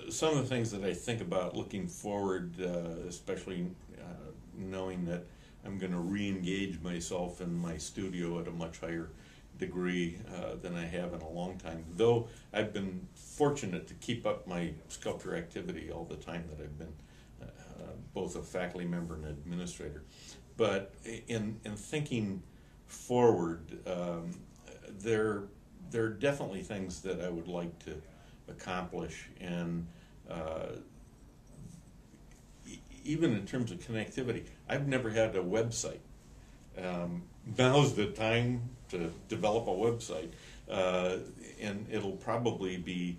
some of the things that I think about looking forward, especially knowing that I'm going to re-engage myself in my studio at a much higher degree than I have in a long time. Though I've been fortunate to keep up my sculpture activity all the time that I've been both a faculty member and administrator. But in thinking forward, there are definitely things that I would like to accomplish, and even in terms of connectivity, I've never had a website. Now's the time to develop a website, and it'll probably be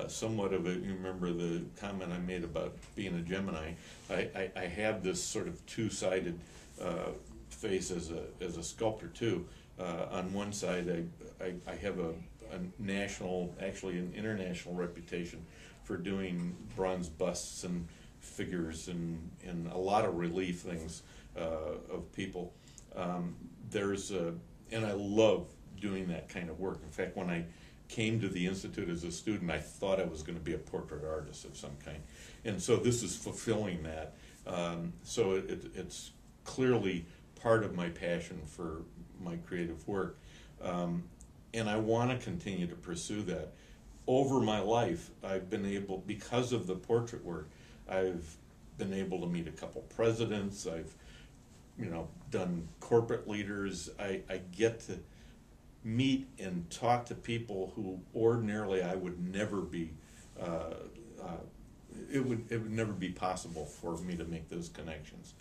somewhat of a, you remember the comment I made about being a Gemini. I have this sort of two-sided face as a sculptor too. On one side, I have a national, actually an international reputation for doing bronze busts and figures and a lot of relief things of people. And I love doing that kind of work. In fact, when I came to the Institute as a student, I thought I was going to be a portrait artist of some kind. And so this is fulfilling that. So it's clearly part of my passion for my creative work. And I want to continue to pursue that. Over my life, I've been able, because of the portrait work, I've been able to meet a couple presidents. I've, done corporate leaders. I get to meet and talk to people who ordinarily I would never be. It would never be possible for me to make those connections.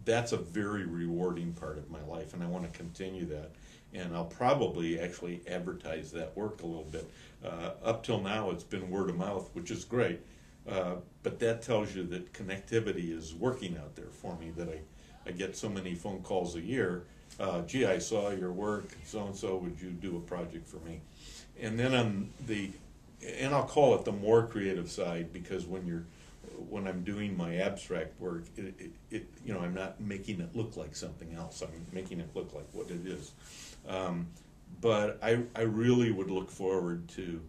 That's a very rewarding part of my life, and I want to continue that. And I'll probably actually advertise that work a little bit. Up till now, it's been word of mouth, which is great. But that tells you that connectivity is working out there for me, that I get so many phone calls a year. Gee, I saw your work, so-and-so, would you do a project for me? And then on and I'll call it the more creative side, because when I'm doing my abstract work, I'm not making it look like something else. I'm making it look like what it is. But I really would look forward to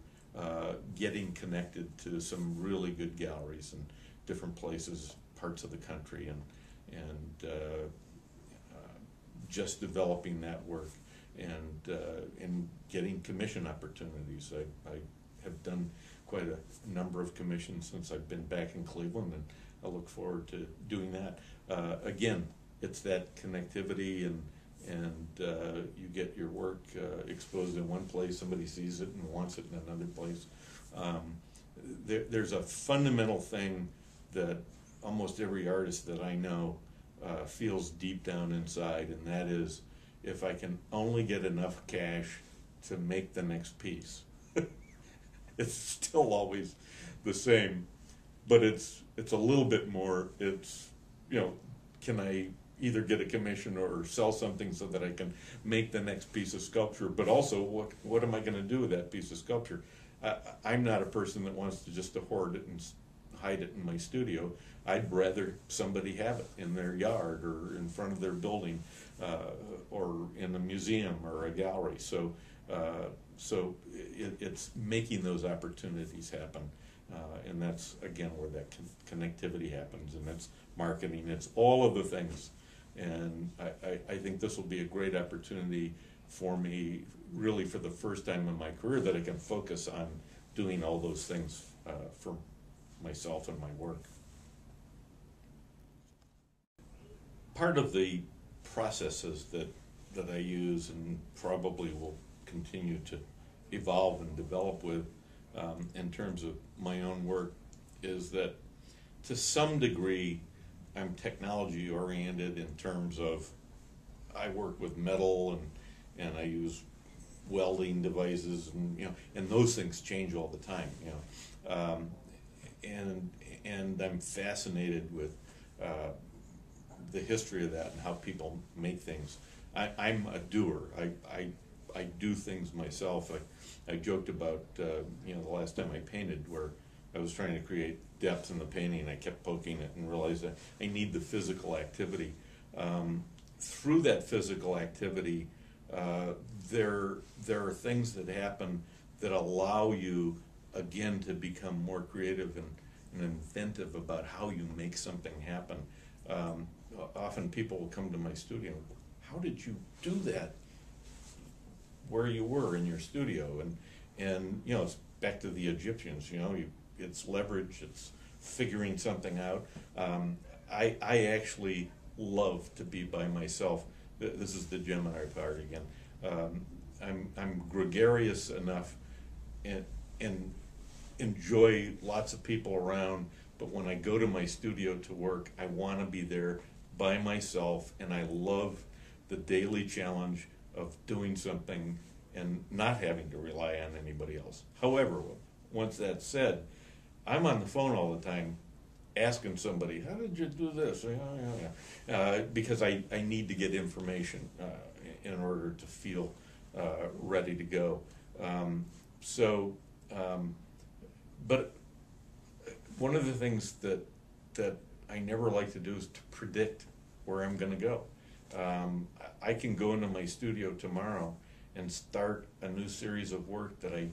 getting connected to some really good galleries in different places, parts of the country, and just developing that work and getting commission opportunities. I have done quite a number of commissions since I've been back in Cleveland, and I look forward to doing that. Again, it's that connectivity, and you get your work exposed in one place, somebody sees it and wants it in another place. There's a fundamental thing that almost every artist that I know feels deep down inside, and that is, if I can only get enough cash to make the next piece. It's still always the same, but it's a little bit more. It's, can I either get a commission or sell something so that I can make the next piece of sculpture, but also what am I going to do with that piece of sculpture? I'm not a person that wants to just hoard it and hide it in my studio. I'd rather somebody have it in their yard or in front of their building, or in a museum or a gallery. So it's making those opportunities happen, and that's again where that connectivity happens, and it's marketing. It's all of the things, and I think this will be a great opportunity for me, really for the first time in my career, that I can focus on doing all those things for myself and my work. Part of the processes that I use and probably will continue to evolve and develop with in terms of my own work is that to some degree I'm technology oriented in terms of I work with metal and I use welding devices, and those things change all the time, and I'm fascinated with the history of that and how people make things. I'm a doer. I do things myself. I joked about the last time I painted, where I was trying to create depth in the painting, and I kept poking it and realized that I need the physical activity. Through that physical activity, there are things that happen that allow you again, to become more creative and inventive about how you make something happen. Often people will come to my studio, how did you do that where you were in your studio? And you know, it's back to the Egyptians, you know, it's leverage, it's figuring something out. I actually love to be by myself. This is the Gemini part again. I'm gregarious enough and enjoy lots of people around, but when I go to my studio to work, I want to be there by myself, and I love the daily challenge of doing something and not having to rely on anybody else. However, once that's said, I'm on the phone all the time asking somebody, how did you do this? Because I need to get information in order to feel ready to go. But one of the things that I never like to do is to predict where I'm going to go. I can go into my studio tomorrow and start a new series of work that I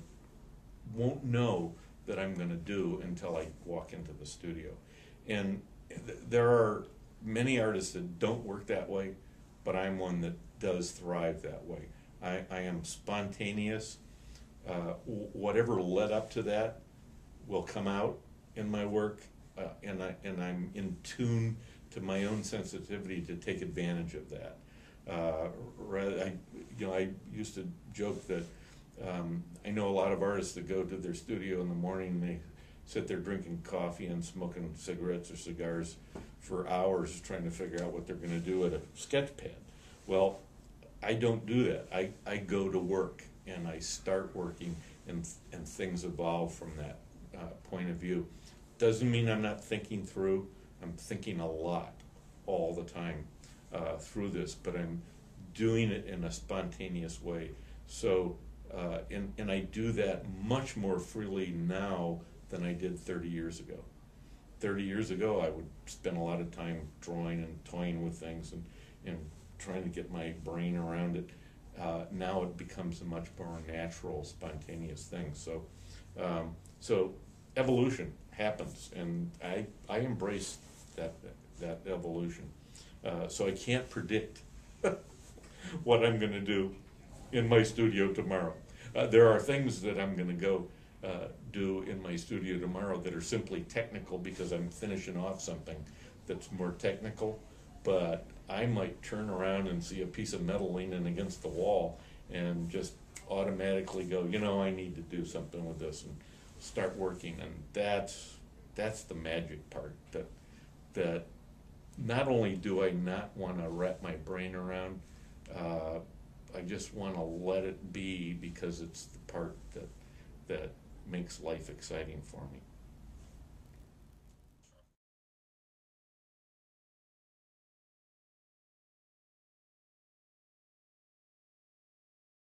won't know that I'm going to do until I walk into the studio. And there are many artists that don't work that way, but I'm one that does thrive that way. I am spontaneous. Whatever led up to that will come out in my work, and I'm in tune to my own sensitivity to take advantage of that. I used to joke that I know a lot of artists that go to their studio in the morning and they sit there drinking coffee and smoking cigarettes or cigars for hours trying to figure out what they're going to do at a sketch pad. Well, I don't do that. I go to work and I start working, and things evolve from that point of view. Doesn't mean I'm not thinking through. I'm thinking a lot all the time through this, but I'm doing it in a spontaneous way. So, and I do that much more freely now than I did 30 years ago. 30 years ago, I would spend a lot of time drawing and toying with things and trying to get my brain around it. Now it becomes a much more natural, spontaneous thing. So evolution happens, and I embrace that evolution. So I can't predict what I'm going to do in my studio tomorrow. There are things that I'm going to go do in my studio tomorrow that are simply technical because I'm finishing off something that's more technical, but I might turn around and see a piece of metal leaning against the wall and just automatically go, you know, I need to do something with this, and start working. And that's the magic part, that not only do I not want to wrap my brain around, I just want to let it be, because it's the part that makes life exciting for me.